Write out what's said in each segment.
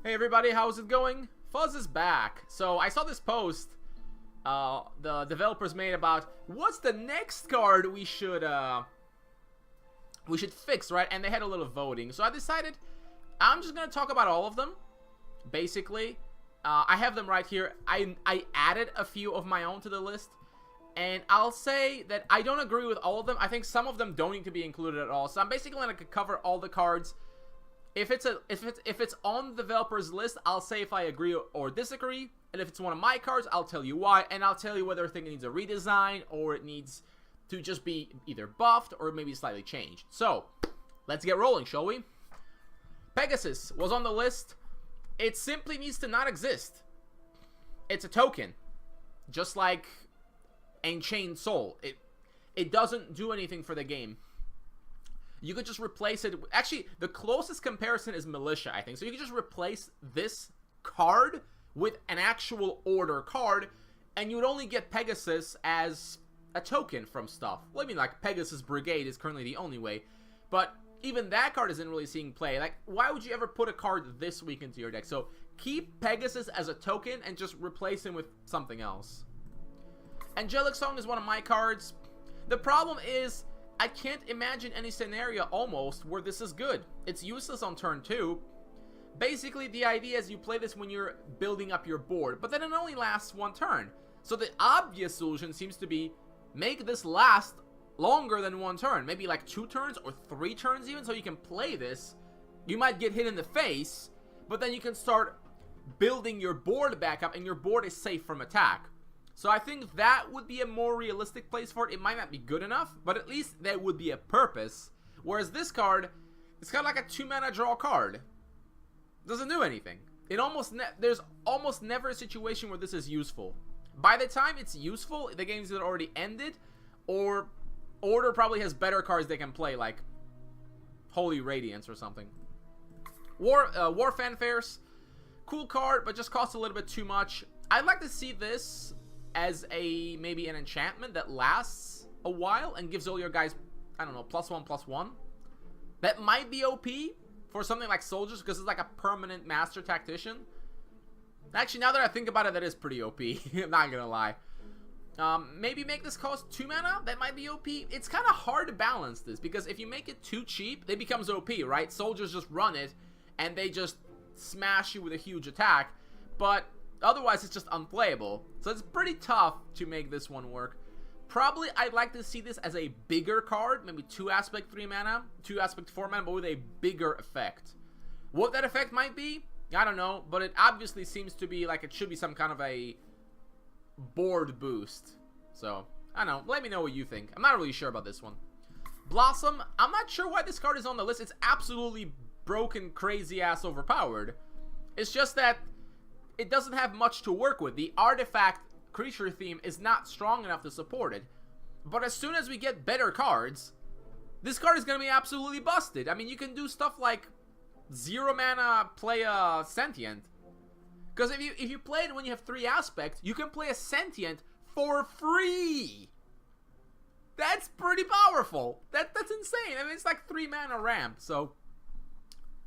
Hey everybody, how's it going? Fuzz is back. So I saw this post the developers made about what's the next card we should fix, right? And they had a little voting. So I decided I'm just gonna talk about all of them. Basically, I have them right here. I added a few of my own to the list, and I'll say that I don't agree with all of them. I think some of them don't need to be included at all. So I'm basically gonna cover all the cards. If it's on the developer's list, I'll say if I agree or disagree, and if it's one of my cards, I'll tell you why, and I'll tell you whether I think it needs a redesign or it needs to just be either buffed or maybe slightly changed. So, let's get rolling, shall we? Pegasus was on the list. It simply needs to not exist. It's a token, just like Enchained Soul. It doesn't do anything for the game. You could just replace it. Actually, the closest comparison is Militia, I think. So you could just replace this card with an actual order card, and you would only get Pegasus as a token from stuff. Well, I mean, like, Pegasus Brigade is currently the only way. But even that card isn't really seeing play. Like, why would you ever put a card this weak into your deck? So keep Pegasus as a token and just replace him with something else. Angelic Song is one of my cards. The problem is, I can't imagine any scenario almost where this is good. It's useless on turn 2. Basically, the idea is you play this when you're building up your board, but then it only lasts one turn. So the obvious solution seems to be make this last longer than one turn. Maybe like 2 turns or 3 turns even, so you can play this. You might get hit in the face, but then you can start building your board back up and your board is safe from attack. So I think that would be a more realistic place for it. It might not be good enough, but at least there would be a purpose. Whereas this card, it's kind of like a 2-mana draw card. Doesn't do anything. There's almost never a situation where this is useful. By the time it's useful, the game's either already ended, or Order probably has better cards they can play, like Holy Radiance or something. War Fanfares, cool card, but just costs a little bit too much. I'd like to see this as maybe an enchantment that lasts a while and gives all your guys, I don't know, +1/+1. That might be OP for something like soldiers, because it's like a permanent master tactician. Actually, now that I think about it, that is pretty OP. I'm not gonna lie. Maybe make this cost 2 mana. That might be OP. It's kind of hard to balance this, because if you make it too cheap, it becomes OP, right? Soldiers just run it and they just smash you with a huge attack, but otherwise it's just unplayable. So it's pretty tough to make this one work. Probably I'd like to see this as a bigger card, maybe 2 aspect 3 mana, 2 aspect 4 mana, but with a bigger effect. What that effect might be, I don't know, but it obviously seems to be like it should be some kind of a board boost. So, I don't know, let me know what you think. I'm not really sure about this one. Blossom, I'm not sure why this card is on the list. It's absolutely broken, crazy ass overpowered. It's just that it doesn't have much to work with. The artifact creature theme is not strong enough to support it. But as soon as we get better cards, this card is going to be absolutely busted. I mean, you can do stuff like 0 mana play a sentient. Because if you play it when you have 3 aspects, you can play a sentient for free. That's pretty powerful. That's insane. I mean, it's like 3 mana ramp. So,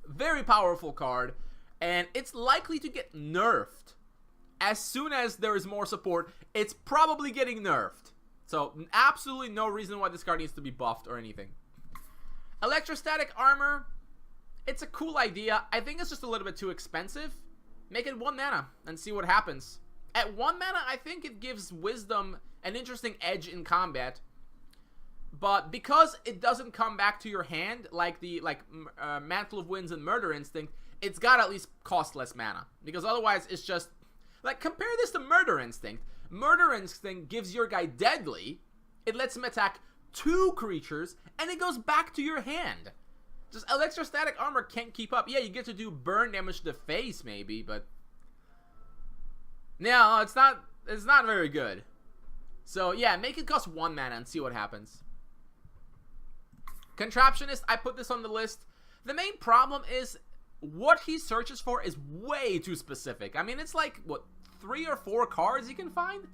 very powerful card. And it's likely to get nerfed. As soon as there is more support, it's probably getting nerfed. So, absolutely no reason why this card needs to be buffed or anything. Electrostatic armor, it's a cool idea. I think it's just a little bit too expensive. Make it 1 mana and see what happens. At 1 mana, I think it gives Wisdom an interesting edge in combat. But because it doesn't come back to your hand like the Mantle of Winds and Murder Instinct, it's gotta at least cost less mana. Because otherwise, it's just... Like, compare this to Murder Instinct. Murder Instinct gives your guy Deadly. It lets him attack 2 creatures, and it goes back to your hand. Just Electrostatic Armor can't keep up. Yeah, you get to do burn damage to the face, maybe, but... No, it's not very good. So, yeah, make it cost 1 mana and see what happens. Contraptionist, I put this on the list. The main problem is what he searches for is way too specific. I mean, it's like, what, 3 or 4 cards you can find?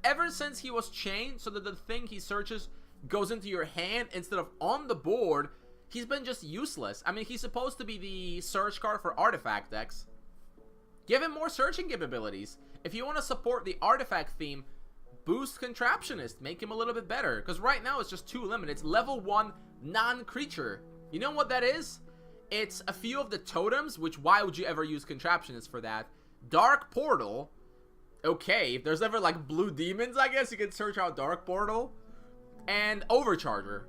Ever since he was chained so that the thing he searches goes into your hand instead of on the board, he's been just useless. I mean, he's supposed to be the search card for artifact decks. Give him more searching capabilities. If you want to support the artifact theme, boost Contraptionist. Make him a little bit better. Because right now it's just too limited. It's level 1 non-creature. You know what that is? It's a few of the totems, which why would you ever use Contraptionist for that? Dark Portal. Okay, if there's ever like blue demons, I guess you can search out Dark Portal. And Overcharger,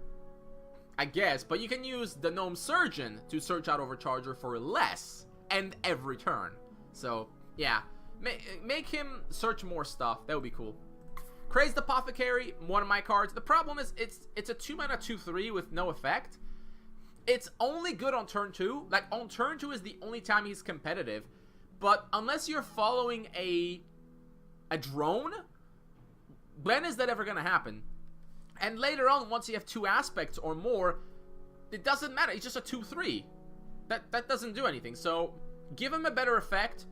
I guess. But you can use the Gnome Surgeon to search out Overcharger for less. And every turn. So, yeah. Make him search more stuff. That would be cool. Crazed Apothecary, one of my cards. The problem is it's a 2-mana 2/3 with no effect. It's only good on turn 2. Like, on turn 2 is the only time he's competitive. But unless you're following a drone, when is that ever going to happen? And later on, once you have 2 aspects or more, it doesn't matter. It's just a 2/3. That doesn't do anything. So, give him a better effect.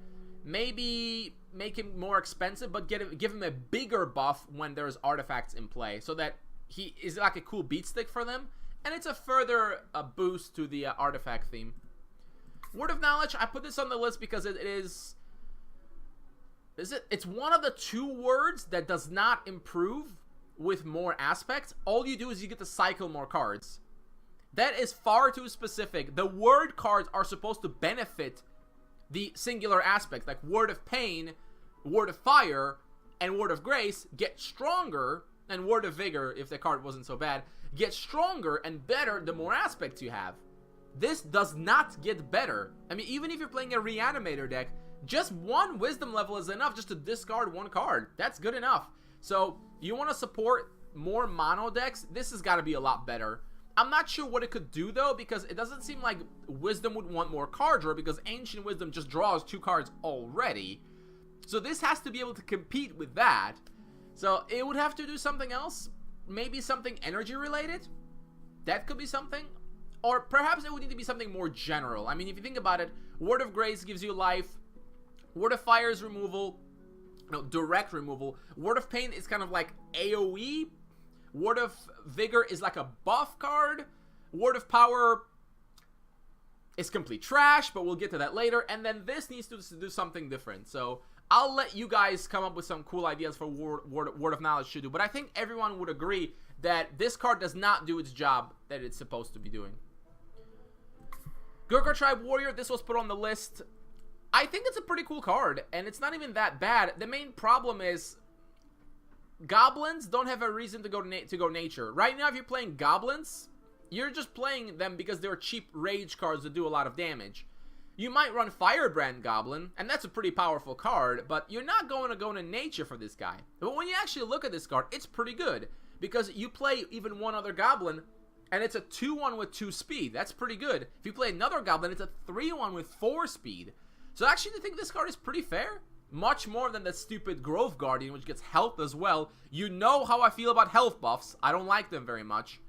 Maybe make him more expensive, but give him a bigger buff when there's artifacts in play, so that he is like a cool beat stick for them. And it's a further boost to the artifact theme. Word of Knowledge, I put this on the list because it's one of the 2 words that does not improve with more aspects. All you do is you get to cycle more cards. That is far too specific. The word cards are supposed to benefit the singular aspects, like Word of Pain, Word of Fire, and Word of Grace get stronger, and Word of Vigor, if the card wasn't so bad, get stronger and better the more aspects you have. This does not get better. I mean, even if you're playing a Reanimator deck, just 1 Wisdom level is enough just to discard 1 card. That's good enough. So, you want to support more mono decks, this has got to be a lot better. I'm not sure what it could do, though, because it doesn't seem like Wisdom would want more card draw, because Ancient Wisdom just draws 2 cards already. So this has to be able to compete with that. So it would have to do something else. Maybe something energy-related. That could be something. Or perhaps it would need to be something more general. I mean, if you think about it, Word of Grace gives you life. Word of Fire is removal. No, direct removal. Word of Pain is kind of like AoE. Word of Vigor is like a buff card. Word of Power is complete trash, but we'll get to that later. And then this needs to do something different. So I'll let you guys come up with some cool ideas for Word of Knowledge to do. But I think everyone would agree that this card does not do its job that it's supposed to be doing. Gurkha Tribe Warrior, this was put on the list. I think it's a pretty cool card, and it's not even that bad. The main problem is goblins don't have a reason to go nature. Right now, if you're playing goblins, you're just playing them because they're cheap rage cards that do a lot of damage. You might run Firebrand Goblin, and that's a pretty powerful card, but you're not going to go into nature for this guy. But when you actually look at this card, it's pretty good, because you play even one other goblin, and it's a 2-1 with 2 speed. That's pretty good. If you play another goblin, it's a 3-1 with 4 speed. So actually, I think this card is pretty fair. Much more than the stupid Grove Guardian, which gets health as well. You know how I feel about health buffs. I don't like them very much.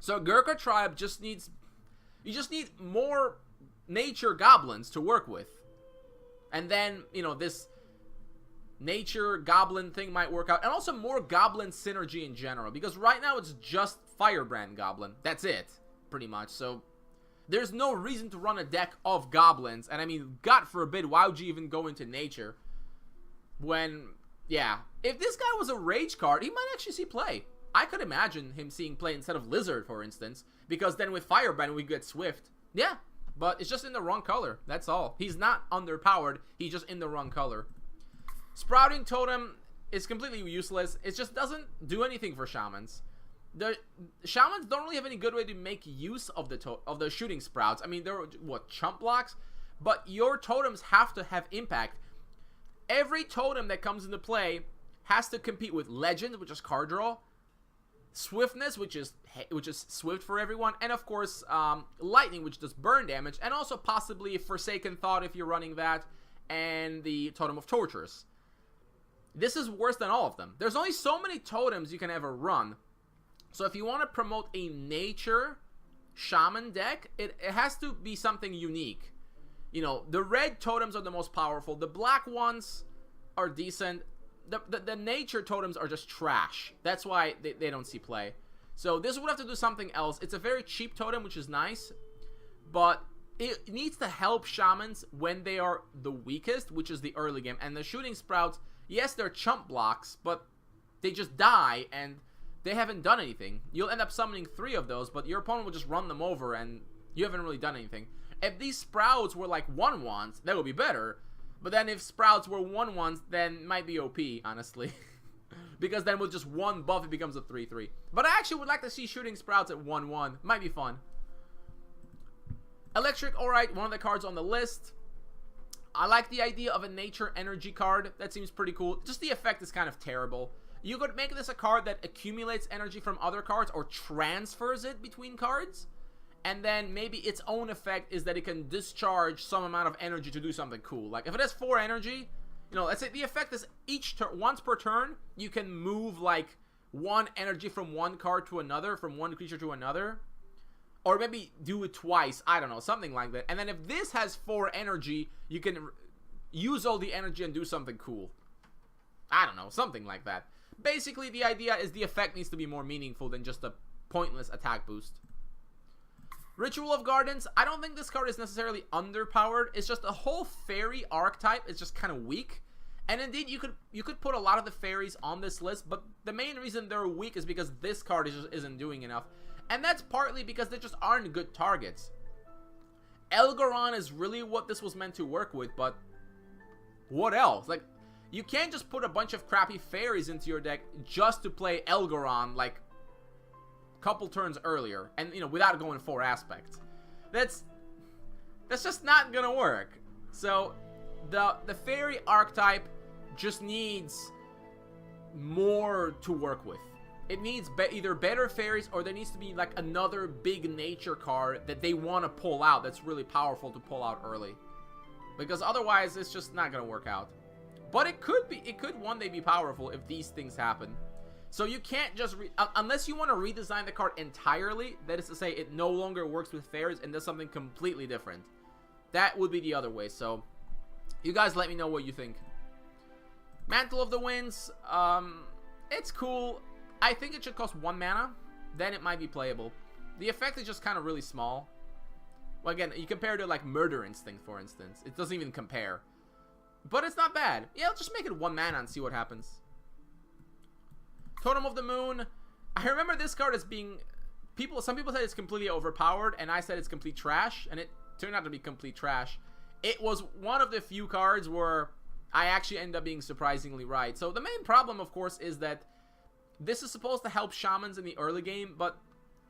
So Gurkha Tribe just needs... You just need more nature goblins to work with. And then, you know, this nature goblin thing might work out. And also more goblin synergy in general. Because right now it's just Firebrand Goblin. That's it, pretty much. So there's no reason to run a deck of goblins. And I mean, God forbid, why would you even go into nature? When, yeah. If this guy was a rage card, he might actually see play. I could imagine him seeing play instead of Lizard, for instance. Because then with Firebrand, we get Swift. Yeah, but it's just in the wrong color. That's all. He's not underpowered. He's just in the wrong color. Sprouting Totem is completely useless. It just doesn't do anything for Shamans. The Shamans don't really have any good way to make use of the shooting sprouts. I mean, they're, what, chump blocks? But your totems have to have impact. Every totem that comes into play has to compete with Legend, which is card draw, Swiftness, which is swift for everyone, and of course, Lightning, which does burn damage, and also possibly Forsaken Thought if you're running that, and the Totem of Tortures. This is worse than all of them. There's only so many totems you can ever run. So if you want to promote a nature shaman deck, it has to be something unique. You know, the red totems are the most powerful. The black ones are decent. The nature totems are just trash. That's why they don't see play. So this would have to do something else. It's a very cheap totem, which is nice. But it needs to help shamans when they are the weakest, which is the early game. And the shooting sprouts, yes, they're chump blocks, but they just die and they haven't done anything. You'll end up summoning 3 of those, but your opponent will just run them over and you haven't really done anything. If these sprouts were like 1/1s, that would be better. But then if sprouts were 1/1s, then it might be OP, honestly. Because then with just 1 buff, it becomes a 3/3. But I actually would like to see shooting sprouts at 1/1. Might be fun. Electric, alright, one of the cards on the list. I like the idea of a nature energy card. That seems pretty cool. Just the effect is kind of terrible. You could make this a card that accumulates energy from other cards or transfers it between cards. And then maybe its own effect is that it can discharge some amount of energy to do something cool. Like if it has 4 energy, you know, let's say the effect is once per turn, you can move like 1 energy from one card to another, from one creature to another. Or maybe do it twice, I don't know, something like that. And then if this has 4 energy, you can use all the energy and do something cool. I don't know, something like that. Basically, the idea is the effect needs to be more meaningful than just a pointless attack boost. Ritual of Gardens, I don't think this card is necessarily underpowered. It's just the whole fairy archetype is just kind of weak. And indeed, you could put a lot of the fairies on this list, but the main reason they're weak is because this card just isn't doing enough. And that's partly because they just aren't good targets. Elgoron is really what this was meant to work with, but what else? Like, you can't just put a bunch of crappy fairies into your deck just to play Elgoron, like, a couple turns earlier, and, you know, without going 4 aspects. That's just not gonna work. So, the fairy archetype just needs more to work with. It needs either better fairies or there needs to be like another big nature card that they want to pull out that's really powerful to pull out early. Because otherwise it's just not going to work out. But it could one day be powerful if these things happen. So you can't just, unless you want to redesign the card entirely, that is to say it no longer works with fairies and does something completely different. That would be the other way. So you guys let me know what you think. Mantle of the Winds, it's cool. I think it should cost 1 mana, then it might be playable. The effect is just kind of really small. Well, again, you compare it to like Murder Instinct, for instance. It doesn't even compare. But it's not bad. Yeah, I'll just make it 1 mana and see what happens. Totem of the Moon. I remember this card as being... Some people said it's completely overpowered, and I said it's complete trash, and it turned out to be complete trash. It was one of the few cards where I actually ended up being surprisingly right. So the main problem, of course, is that this is supposed to help shamans in the early game, but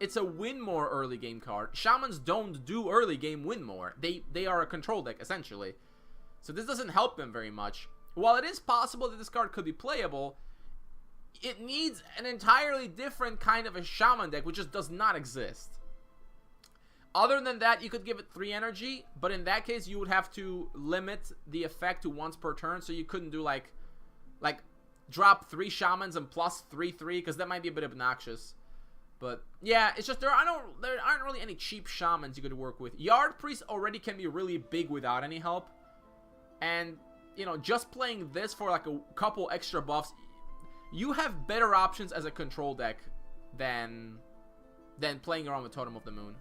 it's a win more early game card. Shamans don't do early game win more. They are a control deck, essentially. So this doesn't help them very much. While it is possible that this card could be playable, it needs an entirely different kind of a shaman deck, which just does not exist. Other than that, you could give it 3 energy, but in that case, you would have to limit the effect to once per turn, so you couldn't do like drop 3 shamans and plus 3/3, because that might be a bit obnoxious. But yeah, it's just there aren't really any cheap shamans you could work with. Yard Priest already can be really big without any help, and you know, just playing this for like a couple extra buffs, you have better options as a control deck than playing around with Totem of the Moon.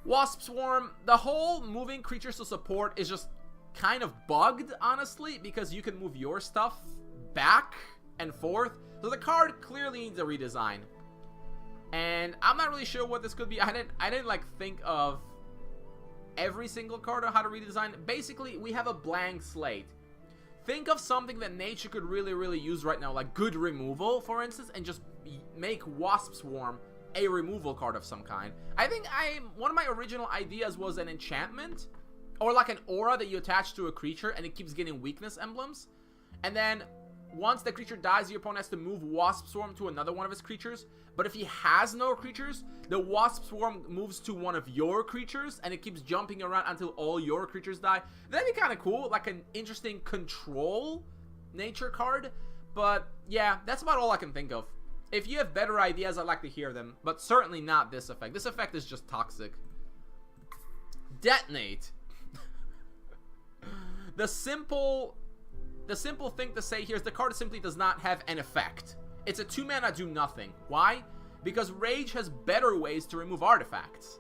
Wasp Swarm, the whole moving creatures to support is just kind of bugged, honestly, because you can move your stuff back and forth. So the card clearly needs a redesign. And I'm not really sure what this could be. I didn't like think of every single card on how to redesign. Basically, we have a blank slate. Think of something that nature could really use right now, like good removal, for instance, and just make Wasp Swarm a removal card of some kind. I think one of my original ideas was an enchantment, or like an aura that you attach to a creature and it keeps getting weakness emblems. And then once the creature dies, your opponent has to move Wasp Swarm to another one of his creatures. But if he has no creatures, the Wasp Swarm moves to one of your creatures and it keeps jumping around until all your creatures die. That'd be kind of cool, like an interesting control nature card. But yeah, that's about all I can think of. If you have better ideas, I'd like to hear them, but certainly not this effect. This effect is just toxic. Detonate. The simple thing to say here is the card simply does not have an effect. It's a 2 mana do nothing. Why? Because Rage has better ways to remove artifacts.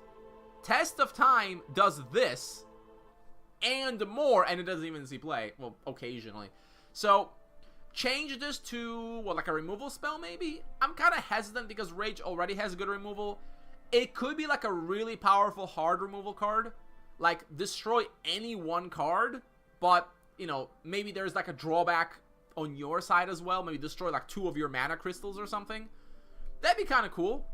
Test of Time does this and more, and it doesn't even see play. Well, occasionally. So, change this to, what, like a removal spell, maybe? I'm kind of hesitant because Rage already has good removal. It could be like a really powerful hard removal card. Like, destroy any one card, but, you know, maybe there's like a drawback on your side as well. Maybe destroy like 2 of your mana crystals or something. That'd be kind of cool.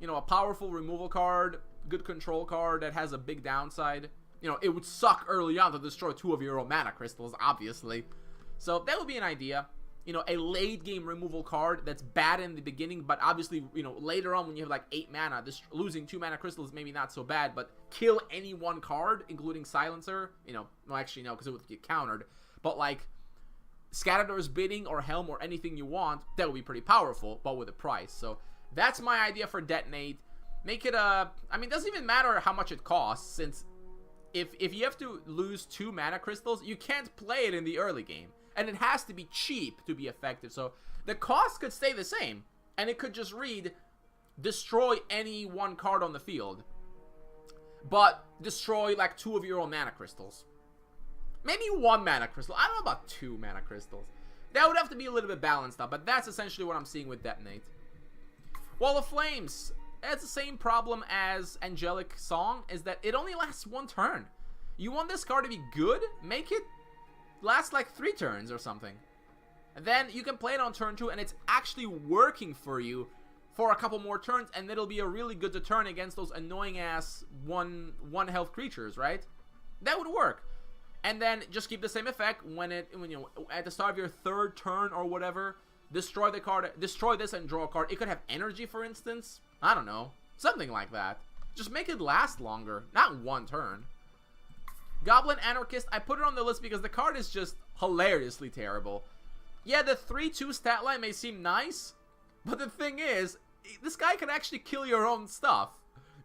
You know, a powerful removal card, good control card that has a big downside. You know, it would suck early on to destroy 2 of your own mana crystals, obviously. So that would be an idea. You know, a late game removal card that's bad in the beginning, but obviously, you know, later on when you have like 8 mana, losing 2 mana crystals maybe not so bad, but kill any one card, including Silencer. You know, well, actually no, because it would get countered. But like, Scatterdoor's Bidding or Helm or anything you want, that would be pretty powerful, but with a price. So that's my idea for Detonate. Make it a, I mean, it doesn't even matter how much it costs, since if you have to lose 2 mana crystals, you can't play it in the early game. And it has to be cheap to be effective. So the cost could stay the same. And it could just read, destroy any one card on the field. But destroy like 2 of your own mana crystals. Maybe 1 mana crystal. I don't know about 2 mana crystals. That would have to be a little bit balanced out. But that's essentially what I'm seeing with Detonate. Wall of Flames. It's the same problem as Angelic Song. Is that it only lasts 1 turn. You want this card to be good? Make it last like 3 turns or something. And then you can play it on turn 2 and it's actually working for you for a couple more turns, and it'll be a really good deterrent against those annoying ass one health creatures, right? That would work. And then just keep the same effect when you know, at the start of your 3rd turn or whatever, destroy the card, destroy this and draw a card. It could have energy, for instance. I don't know, something like that. Just make it last longer, not 1 turn. Goblin Anarchist, I put it on the list because the card is just hilariously terrible. Yeah, the 3-2 stat line may seem nice, but the thing is, this guy can actually kill your own stuff.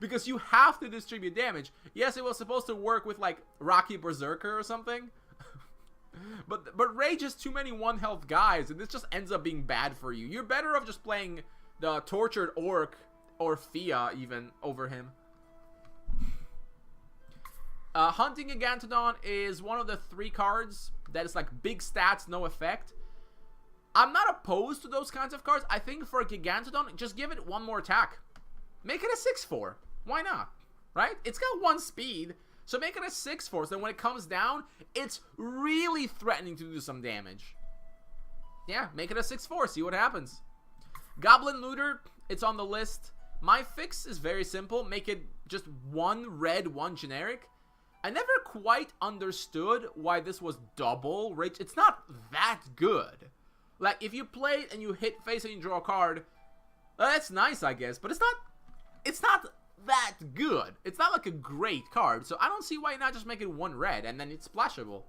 Because you have to distribute damage. Yes, it was supposed to work with like Rocky Berserker or something. but Rage has too many 1 health guys, and this just ends up being bad for you. You're better off just playing the Tortured Orc or Fia even over him. Hunting Gigantodon is one of the 3 cards that is like big stats, no effect. I'm not opposed to those kinds of cards. I think for a Gigantodon, just give it 1 more attack. Make it a 6-4. Why not? Right? It's got 1 speed, so make it a 6-4. So then when it comes down, it's really threatening to do some damage. Yeah, make it a 6-4. See what happens. Goblin Looter, it's on the list. My fix is very simple. Make it just 1 red, 1 generic. I never quite understood why this was double rage. It's not that good. Like, if you play it and you hit face and you draw a card, that's nice, I guess. But it's not that good. It's not like a great card. So I don't see why not just make it 1 red and then it's splashable.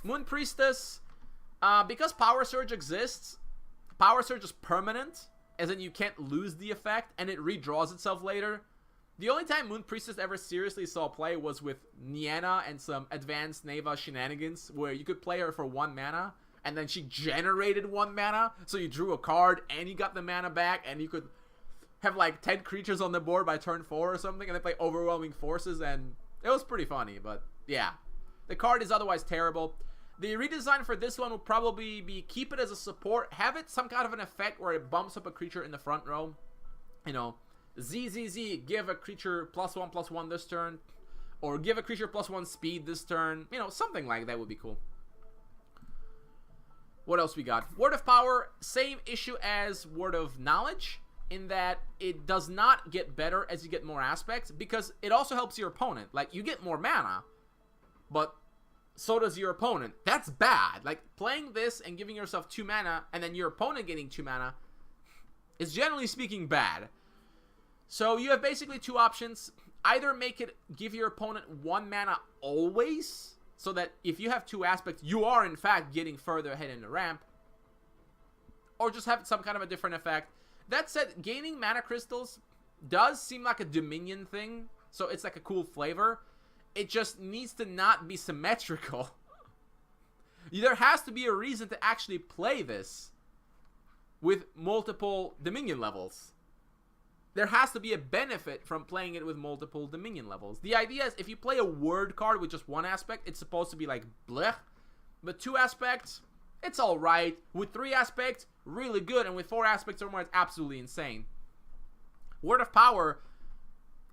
Moon Priestess, because Power Surge exists, Power Surge is permanent, as in you can't lose the effect, and it redraws itself later. The only time Moon Priestess ever seriously saw play was with Nienna and some advanced Neva shenanigans, where you could play her for 1 mana, and then she generated 1 mana, so you drew a card, and you got the mana back, and you could have like 10 creatures on the board by turn 4 or something, and they play Overwhelming Forces, and it was pretty funny, but yeah. The card is otherwise terrible. The redesign for this one will probably be keep it as a support, have it some kind of an effect where it bumps up a creature in the front row. You know, ZZZ, give a creature +1/+1 this turn, or give a creature +1 speed this turn. You know, something like that would be cool. What else we got? Word of Power, same issue as Word of Knowledge, in that it does not get better as you get more aspects, because it also helps your opponent. Like, you get more mana, but so does your opponent. That's bad. Like, playing this and giving yourself 2 mana, and then your opponent getting 2 mana, is generally speaking bad. So you have basically 2 options. Either make it give your opponent 1 mana always, so that if you have 2 aspects, you are in fact getting further ahead in the ramp. Or just have some kind of a different effect. That said, gaining mana crystals does seem like a Dominion thing, so it's like a cool flavor. It just needs to not be symmetrical. There has to be a reason to actually play this with multiple Dominion levels. there has to be a benefit from playing it with multiple Dominion levels. The idea is if you play a word card with just one aspect, it's supposed to be like blech. But 2 aspects, it's alright. With 3 aspects, really good. And with 4 aspects or more, it's absolutely insane. Word of Power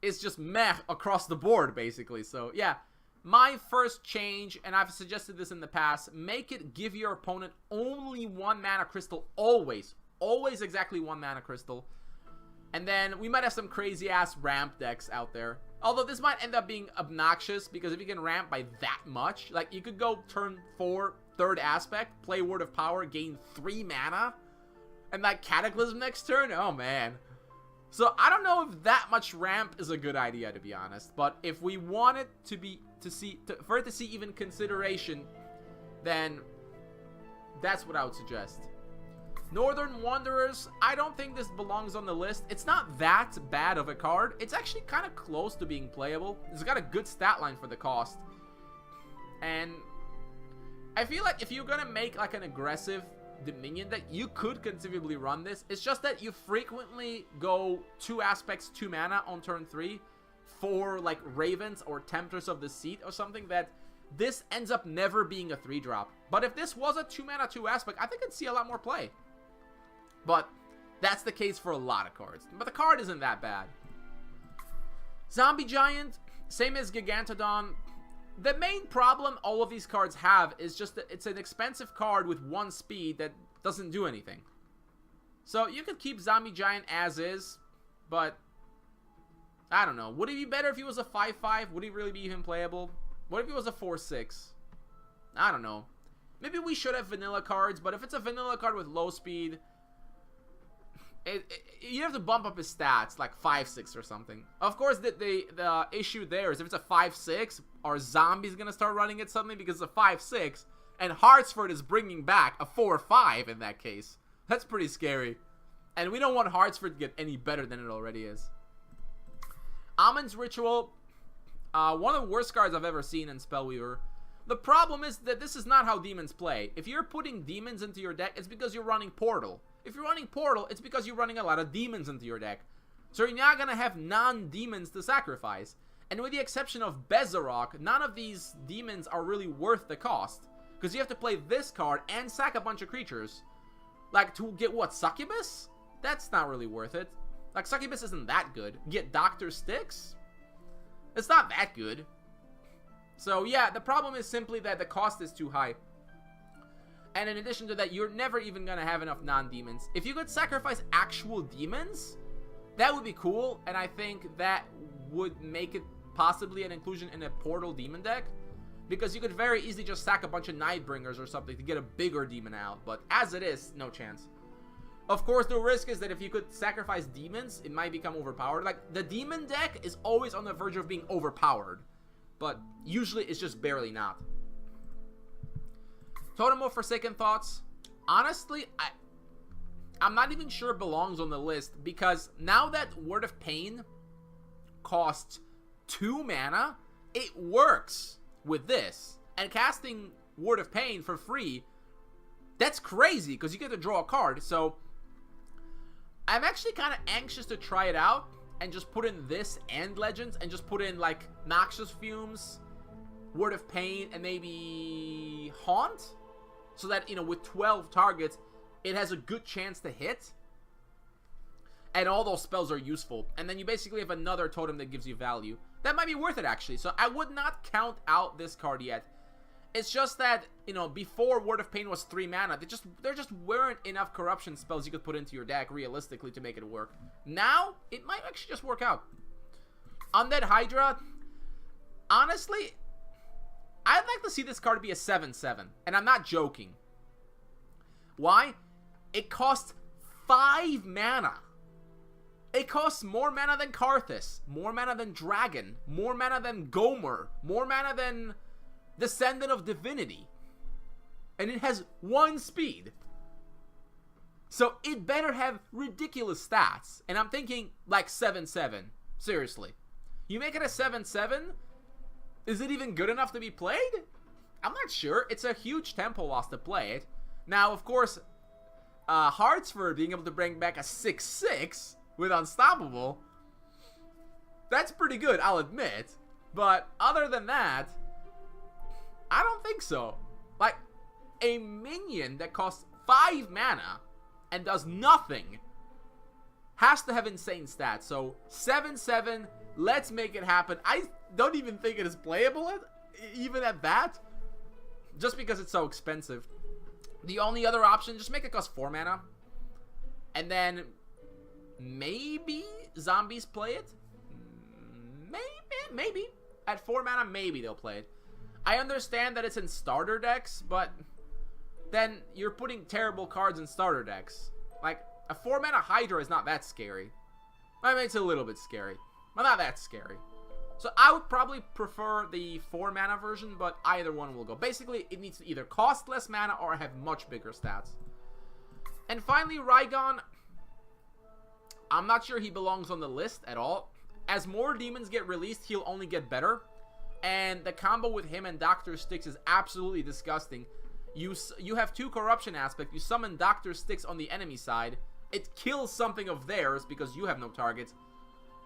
is just meh across the board, basically. So, yeah. My first change, and I've suggested this in the past, make it give your opponent only 1 mana crystal always. Always exactly 1 mana crystal. And then we might have some crazy-ass ramp decks out there. Although this might end up being obnoxious, because if you can ramp by that much, like, you could go turn 4, 3rd aspect, play Word of Power, gain 3 mana, and like Cataclysm next turn? Oh, man. So, I don't know if that much ramp is a good idea, to be honest. But if we want it for it to see even consideration, then that's what I would suggest. Northern Wanderers, I don't think this belongs on the list. It's not that bad of a card. It's actually kind of close to being playable. It's got a good stat line for the cost. And I feel like if you're going to make like an aggressive Dominion deck, you could conceivably run this. It's just that you frequently go 2 aspects, 2 mana on turn 3 for like Ravens or Tempters of the Seat or something, that this ends up never being a 3-drop. But if this was a 2 mana, 2 aspect, I think I'd see a lot more play. But that's the case for a lot of cards. But the card isn't that bad. Zombie Giant, same as Gigantodon. The main problem all of these cards have is just that it's an expensive card with 1 speed that doesn't do anything. So you could keep Zombie Giant as is, but I don't know. Would it be better if he was a 5/5? Would he really be even playable? What if he was a 4/6? I don't know. Maybe we should have vanilla cards, but if it's a vanilla card with low speed, you have to bump up his stats, like 5/6 or something. Of course, the issue there is if it's a 5/6, are zombies going to start running it suddenly because it's a 5/6, and Hartsford is bringing back a 4/5 in that case. That's pretty scary. And we don't want Hartsford to get any better than it already is. Almond Ritual, one of the worst cards I've ever seen in Spellweaver. The problem is that this is not how demons play. If you're putting demons into your deck, it's because you're running Portal. If you're running Portal, it's because you're running a lot of demons into your deck. So you're not going to have non-demons to sacrifice. And with the exception of Bezarok, none of these demons are really worth the cost. Because you have to play this card and sack a bunch of creatures. Like, to get what, Succubus? That's not really worth it. Like, Succubus isn't that good. Get Dr. Styx? It's not that good. So, yeah, the problem is simply that the cost is too high. And in addition to that, you're never even going to have enough non-demons. If you could sacrifice actual demons, that would be cool. And I think that would make it possibly an inclusion in a Portal demon deck. Because you could very easily just sack a bunch of Nightbringers or something to get a bigger demon out. But as it is, no chance. Of course, the risk is that if you could sacrifice demons, it might become overpowered. Like, the demon deck is always on the verge of being overpowered. But usually it's just barely not. Totem of Forsaken Thoughts. Honestly, I'm not even sure it belongs on the list. Because now that Word of Pain costs 2 mana, it works with this. And casting Word of Pain for free, that's crazy because you get to draw a card. So I'm actually kind of anxious to try it out and just put in this and Legends and just put in like Noxious Fumes, Word of Pain, and maybe Haunt, so that, you know, with 12 targets it has a good chance to hit and all those spells are useful, and then you basically have another totem that gives you value. That might be worth it actually. So I would not count out this card yet. It's just that, you know, before Word of Pain was 3 mana, there just weren't enough corruption spells you could put into your deck realistically to make it work. Now, it might actually just work out. Undead Hydra, honestly, I'd like to see this card be a 7/7, and I'm not joking. Why? It costs 5 mana. It costs more mana than Karthus, more mana than Dragon, more mana than Gomer, more mana than Descendant of Divinity, and it has 1 speed. So it better have ridiculous stats, and I'm thinking like 7/7. Seriously, you make it a 7/7, is it even good enough to be played? I'm not sure. It's a huge tempo loss to play it. Now, of course, Hartsford being able to bring back a 6/6 with Unstoppable. That's pretty good, I'll admit. But other than that, I don't think so. Like, a minion that costs 5 mana and does nothing has to have insane stats. So 7/7, let's make it happen. I don't even think it is playable even at that, just because it's so expensive. The only other option, just make it cost 4 mana, and then maybe zombies play it. Maybe at 4 mana, maybe they'll play it. I understand that it's in starter decks, but then you're putting terrible cards in starter decks. Like, a 4 mana Hydra is not that scary. I mean, it's a little bit scary, but not that scary. So I would probably prefer the 4 mana version, but either one will go. Basically, it needs to either cost less mana or have much bigger stats. And finally, Raigon. I'm not sure he belongs on the list at all. As more demons get released, he'll only get better. And the combo with him and Dr. Styx is absolutely disgusting. You have 2 corruption aspect. You summon Dr. Styx on the enemy side. It kills something of theirs because you have no targets.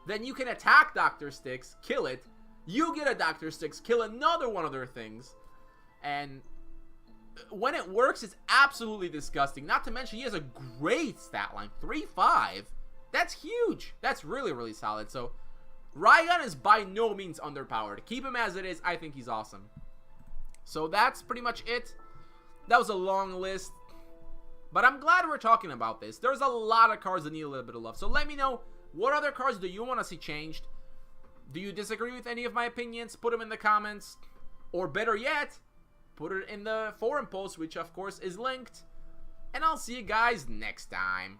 Then you can attack Dr. Styx, kill it. You get a Dr. Styx, kill another one of their things. And when it works, it's absolutely disgusting. Not to mention, he has a great stat line. 3/5. That's huge. That's really, really solid. So, Raigon is by no means underpowered. Keep him as it is. I think he's awesome. So, that's pretty much it. That was a long list. But I'm glad we're talking about this. There's a lot of cards that need a little bit of love. So, let me know, what other cards do you want to see changed? Do you disagree with any of my opinions? Put them in the comments. Or better yet, put it in the forum post, which of course is linked. And I'll see you guys next time.